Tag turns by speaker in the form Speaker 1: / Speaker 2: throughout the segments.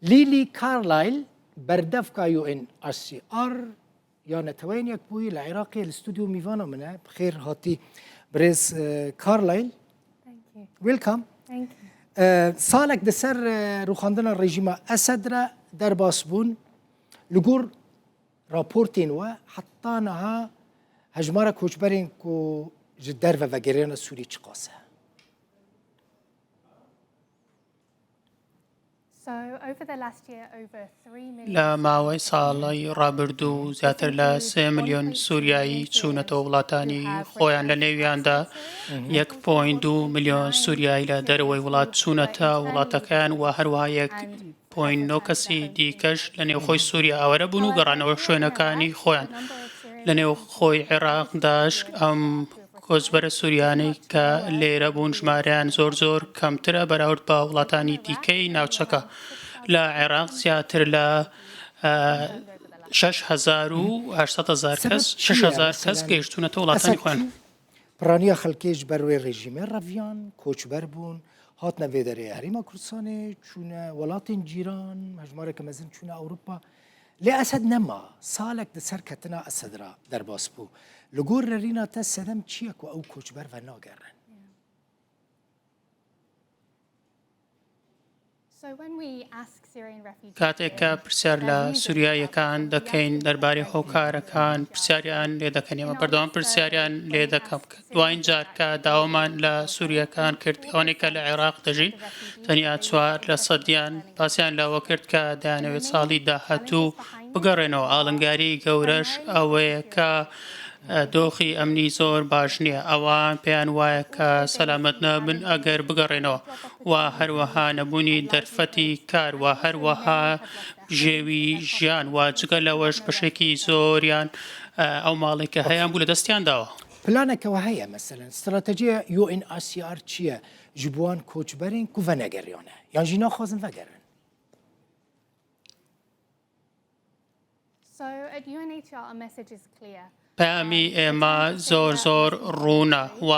Speaker 1: ليلي كارلايل بردفكا يو ان ار سي ار يا نتوين يك بوي العراقي الاستوديو ميفانا منه بخير هاتي بريز كارلايل ويلكم صالك دسر روخاندنا الرجيم أسدرا در باسبون لجور رابورتين وحطانها هجمارة كوشبرين كو جدار وفجرين السوري تقاسه.
Speaker 2: لا ماوەی ساڵی ڕابردوو زیاتر لە 3 ملیۆن سووریایی چوونەتەوە وڵاتانی خۆیان لە نێویاندا 1.2 ملیۆن سووریایی لە دەرەوەی وڵات چوونەتە وڵاتەکان و هەروەها 1.9 کەسی دیکەش لە نێوخۆی سووریا ئاوەرە بوون و گەڕانەوە شوێنەکانی خۆیان لە نێو خۆی عێراقداش ئەم کۆچبەرە سووریانەی کە لێرە بوون ژمارەیان زۆر کەمترە بەراورد بە وڵاتانی دیکەی ناوچەکە لە عێراق زیاتر لە 6,800 کەس گەیشتونەتە وڵاتانی خۆیان.
Speaker 1: پرانیا خەڵکێش بەروێ ڕێژیمێ ڕەڤیان کۆچبەر بوون هاتنە وێدەرێ هەریما کوردستانê چوونە وڵاتên جیران هەژمارێکە مەزن چوونە ئەوروپا لێ ئەسەد نەما ساڵێک دەسەر کەتنا ئەسەدرا دەرباس بوو لە گۆر رەرینا تە سەدەم چییە و ئەو کۆچبەر بە ناگەڕن.
Speaker 2: کاتێک کە پرسیار لە سووریایەکان دەکەین دەربارەی هۆکارەکان پرسیاریان لێ دەکەنەوە بەردەوام پرسیاریان لێ دەکەم دوایین جار کە داوامان لە سووریەکان کرد ئەوانەی کە لە عێراق دەژین تەنیا 4% پاسیان لەوە کرد کە دەیانەوێت ساڵی داهاتوو بگەڕێنەوە. ئاڵنگاری گەورەش ئەوەیە کە دۆخی ئەمنی زۆر باش نییە ئەوان پێیان وایە کە سەلامەت نەبن ئەگەر بگەڕێنەوە و هەروەها نەبوونی دەرفەتی کار و هەروەها ژێوی ژیان و جگە لەوەش بەشێکی زۆریان ئەو ماڵێک کە هەیەیان بوو لە دەستیان داوە.
Speaker 1: پلانێکەوە هەیە مەسەلەن استراتەجیە UNHCR چییە ji bo wan koçberên ku venegeriane yan jî naxwazin vegerin.
Speaker 2: پەیامی ئێمە زۆر ڕوونە و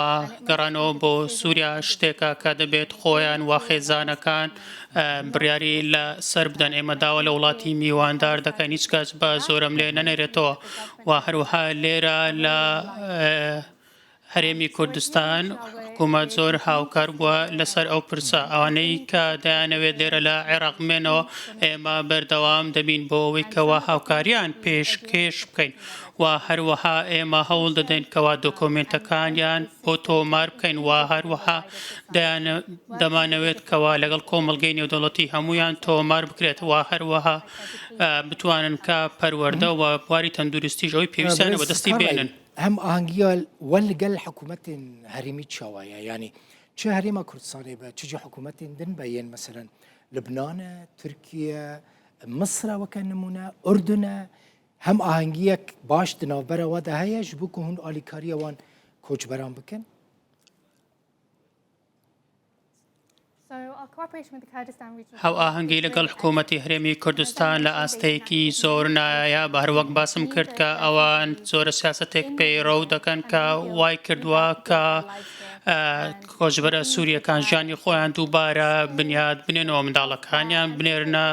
Speaker 2: گەڕانەوە بۆ سووریا شتێکە کە دەبێت خۆیان و خێزانەکان بڕیاری لە سەر بدەن. ئێمە داوا لە وڵاتی میواندار دەکەین هیچ کەس بە زۆرم لێ نەنێرێتەوە و هەروەها لێرە لە هەرێمی کوردستان حکوومەت زۆر هاوکار بووە لەسەر ئەو پرسە ئەوانەی کە دەیانەوێت لێرە لە عێراق بمێنەوە ئێمە بەردەوام دەبین بۆ ئەوەی کەوا هاوکاریان پێشکەش بکەین و هەروەها ئێمە هەوڵ دەدەین کەوا دۆکۆمنتەکانیان بۆ تۆمار بکەین و هەروەها دەمانەوێت کەوا لەگەڵ کۆمەڵگەی نێودەوڵەتی هەمویان تۆمار بکرێت و هەروەها بتوانن کە پەروەردە و بواری تەندروستیش ئەوەی پێویستیانە بەدەستی بێنن.
Speaker 1: هم آهنگیا ولگل حکومت هریمی چاوایا یعنی چه هریما کردستانی به چه حکومت دن بیان مثلا لبنان ترکیه مصر وکن نمونه اردن هم آهنگیا باش دنابره و ده هیچ بو که هون آلیکاری وان کوچ برام بکن.
Speaker 2: هەو ئاهەنگی لەگەڵ حکوومەتی هەرێمی کوردستان لە ئاستەیەکی زۆر نایە بە هەروەک باسم کرد کە ئەوان زۆرە سیاسەتێک پەیڕەو دەکەن کە وای کردووە کە کۆچبەرە سووریەکان ژیانی خۆیان دووبارە بنیاد بنێنەوە منداڵەکانیان بنێرنە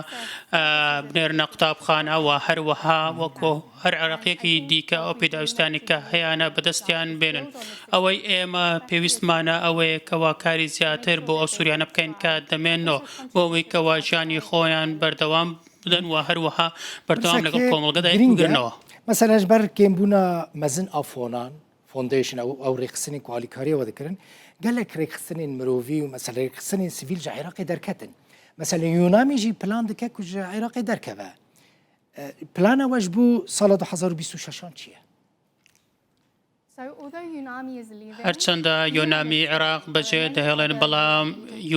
Speaker 2: قوتابخانە و هەروەها وەکو هەر عێراقیەکی دیکە ئەو پێداویستانی کە هەیەە بەدەستیان بێنن. ئەوەی ئێمە پێویستمانە ئەوەیە کەوا کاری زیاتر بۆ ئەو سووریانە بکەین کە دەمێنەوە بۆ ئەوەی کەوا ژیانی خۆیان بەردەوام بدەن و هەروەها بەردەوام لەگەڵ کۆمەڵگەدا بگرنەوە.
Speaker 1: مەسەلەن بەر کێمبوونە مەزن ئافۆنان فۆندیشن ئەو ڕێخستنی کوالیکاریەوە دەکردن گەلێک ڕێخستنین مرۆڤی و مەسەلە ڕێخستنین سیڤیل ژە عێراقی دەرکەتن مەسەلەن یۆنامیژی پلان دەکە کو ژە عێراقی دەرکەوە پلانەوەش بوو ساڵە 2026 چییە؟
Speaker 2: هەرچەندە یۆنامی عێراق بەجێ دەهێڵێن بەڵام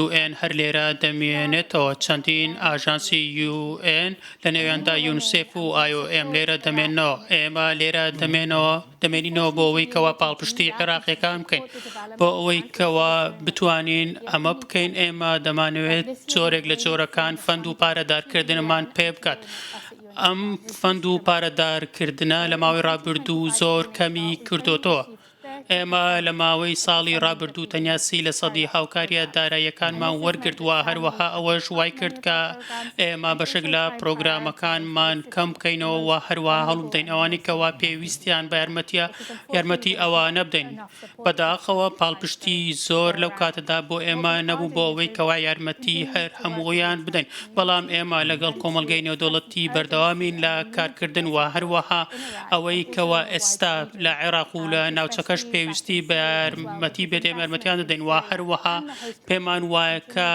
Speaker 2: UN هەر لێرە دەمێنێتەوە چەندین ئاژانسی UN لە نێویاندا یونسێف و IOM لێرە دەمێنەوە ئێمە لێرە دەمێنینەوە بۆ ئەوەی کەوا پاڵپشتی عێراقیەکان بکەین بۆ ئەوەی کەوا بتوانین ئەمە بکەین ئێمە دەمانەوێت جۆرێک لە جۆرەکان فەند و پارەدارکردنمان پێ بکات. ئەم فەند و پارەدارکردنە لە ماوەی ڕابردوو زۆر کەمی کردوتەوە ئێمە لە ماوەی ساڵی ڕابردوو تەنیا 30% هاوکاریە داراییەکانمان وەرگرتووە هەروەها ئەوەش وای کرد کە ئێمە بەشێک لە پرۆگرامەکانمان کەم بکەینەوە و هەروەها هەڵ بدەین ئەوانی کەوا پێویستیان بە یارمەتی ئەوانە بدەین. بەداخەوە پاڵپشتی زۆر لەو کاتەدا بۆ ئێمە نەبوو بۆ ئەوەی کەوا یارمەتی هەر هەموویان بدەین، بەڵام ئێمە لەگەڵ کۆمەلگەی نێودەوڵەتی بەردەوامین لە کارکردن و هەروەها ئەوەی کەوا ئێستا لە عێراق و لە ناوچەکەش پێویستی بە یارمەتی بێت ئێمە یارمەتیان دەدەین و هەروەها پێمان وایە کە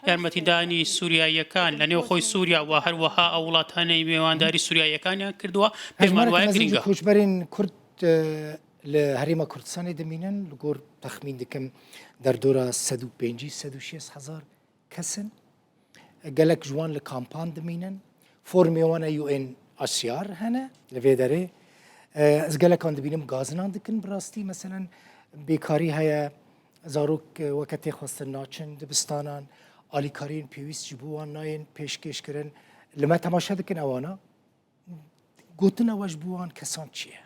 Speaker 2: یارمەتیدانی سووریاییەکان لە نێو خۆی سووریا و هەروەها ئەو وڵاتانەی میێوانداری سووریاییەکانیان کردووە پێمان وایە گرنگە.
Speaker 1: کوچبەرین کورد لە هەرێمە کوردستانی دەمینن لەگۆر تەخمین دەکەم دەردۆرە 150-160 کەسن gelek ji wan li kampan dimînin formê wan e UNHCR hene li vê derê ez gelekan dibînim gazinan dikin bi rastî meselen bêkarî heye zarok weke tê xwestin naçin dibistanan alîkariyên pêwîst ji bo wan nayên pêşkêşkirin li me temaşe dikin ewana gotina we ji bo wan kesan çi ye?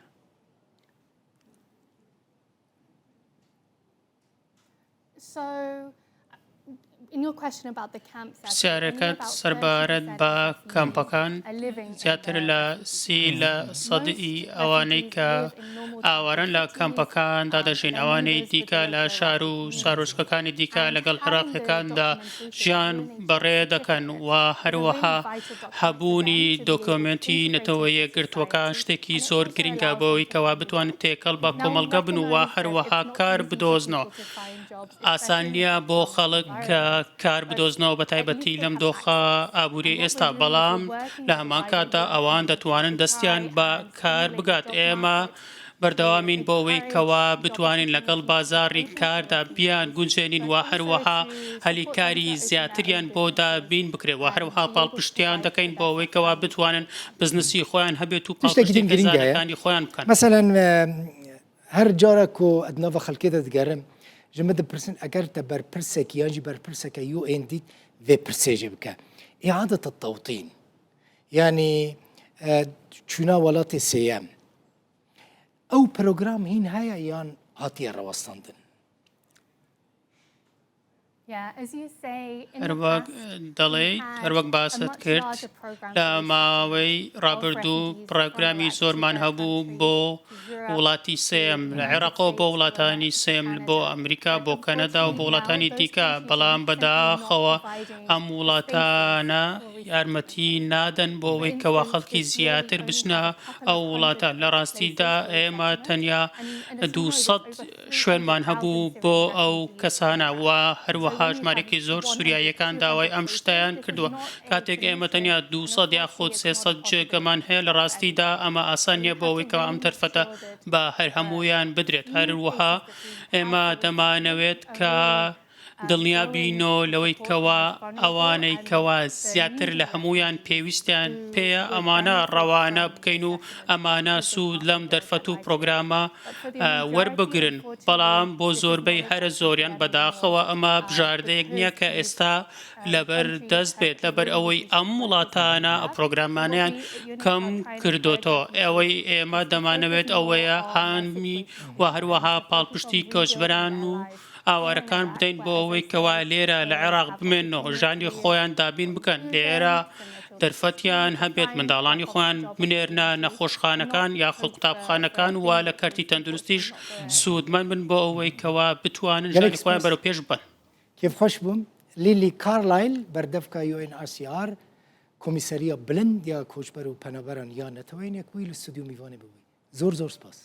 Speaker 2: پرسیارەکەت سەربارەت بە کەمپەکان زیاتر لە 30% ئەوانەی کە ئاوارن لە کەمپەکاندا دەژین ئەوانەی دیکە لە شار و سارۆچکەکانی دیکە لەگەڵ عێراقیەکاندا ژیان بەڕێ دەکەن و هەروەها هەبوونی دۆکۆمنتی نەتەوە یەکگرتووەکان شتێکی زۆر گرنگە بۆەوەی کەوا بتوانن تێکەڵ بە کۆمەلگە بن و هەروەها کار بدۆزنەوە. ئاسان نییە بۆ خەڵک کار بدۆزنەوە بە تایبەتی لەم دۆخە ئابووری ئێستا، بەڵام لە هەمان کاتدا ئەوان دەتوانن دەستیان بە کار بگات. ئێمە بەردەوامین بۆ ئەوەی کەوا بتوانین لەگەڵ بازاڕی کاردا بیان گونجێنین و هەروەها هەلیکاری زیاتریان بۆ دابین بکرێت و هەروەها پاڵپشتیان دەکەین بۆ ئەوەی کەوا بتوانن بزنسی خۆیان هەبێت و پاڵپشتی گەزارەکانی خۆیان بکەن.
Speaker 1: مثلا هەر جارێک و ئەدنەوە خەڵکێ دەگەرم ji me dipirsin eger te berpirsekî yan jî berpirseke UN dît vê pirsêjê bike. İadet tewtîn yanî çûna welatê sêyem ew program hîn heye yan hatiye rewestandin?
Speaker 2: هەروەک دەڵێ هەروەک باست کرد لە ماوەی ڕابردوو پڕۆگرامی زۆرمان هەبوو بۆ وڵاتی سێم لە عێراقەوە بۆ وڵاتانی سێم بۆ ئەمریکا بۆ کەنەدا و بۆ وڵاتانی دیکە، بەڵام بەداخەوە ئەم وڵاتانە یارمەتی نادەن بۆ ئەوەی کەوا خەڵکی زیاتر بچنە ئەو وڵاتە. لە ڕاستیدا ئێمە تەنیا 200 شوێنمان هەبوو بۆ ئەو کەسانە و هەروەها ژمارێکی زۆر سووریاییەکان داوای ئەم شتیان کردووە. کاتێک ئێمە تەنیا 200 یاخود 300 جێگەمان هەیە لە ڕاستیدا ئەمە ئاسان نییە بۆ ئەوەی کەوا ئەم تەرفەتە بە هەر هەموویان بدرێت. هەروەها ئێمە دەمانەوێت کە دڵنیا بینەوە لەوەی کەوا ئەوانەی کەوا زیاتر لە هەمویان پێویستیان پێیە ئەمانە ڕەوانە بکەین و ئەمانە سوود لەم دەرفەت و پرۆگرامە وەربگرن، بەڵام بۆ زۆربەی هەرە زۆریان بەداخەوە ئەمە بژاردەیەک نییە کە ئێستا لەبەر دەست بێت لەبەر ئەوەی ئەم وڵاتانە پرۆگرامانیان کەم کردوتەوە. ئەوەی ئێمە دەمانەوێت ئەوەیە هامی و هەروەها پاڵپشتی کۆچبەران و ئاوارەکان بدەین بۆ ئەوەی کەوا لێرە لە عێراق بمێنەوە ژانی خۆیان دابین بکەن، لێرە دەرفەتیان هەبێت منداڵانی خۆیان بنێرنە نەخۆشخانەکان یاخود قوتابخانەکان و لە کەرتی تەندروستیش سوودمەند بن بۆ ئەوەی کەوا بتوانن ژانی خۆیان بەرەو پێش بن.
Speaker 1: کێفخۆش بووم. لیلی کارلایل بەردەفکە UNHCR کۆمیسەریە بلند یا کۆچبەر و پەنەبەران یا نەتەوەینێک بووی لە ستودیۆ میوانێ ببووی. زۆر زۆر سپاس.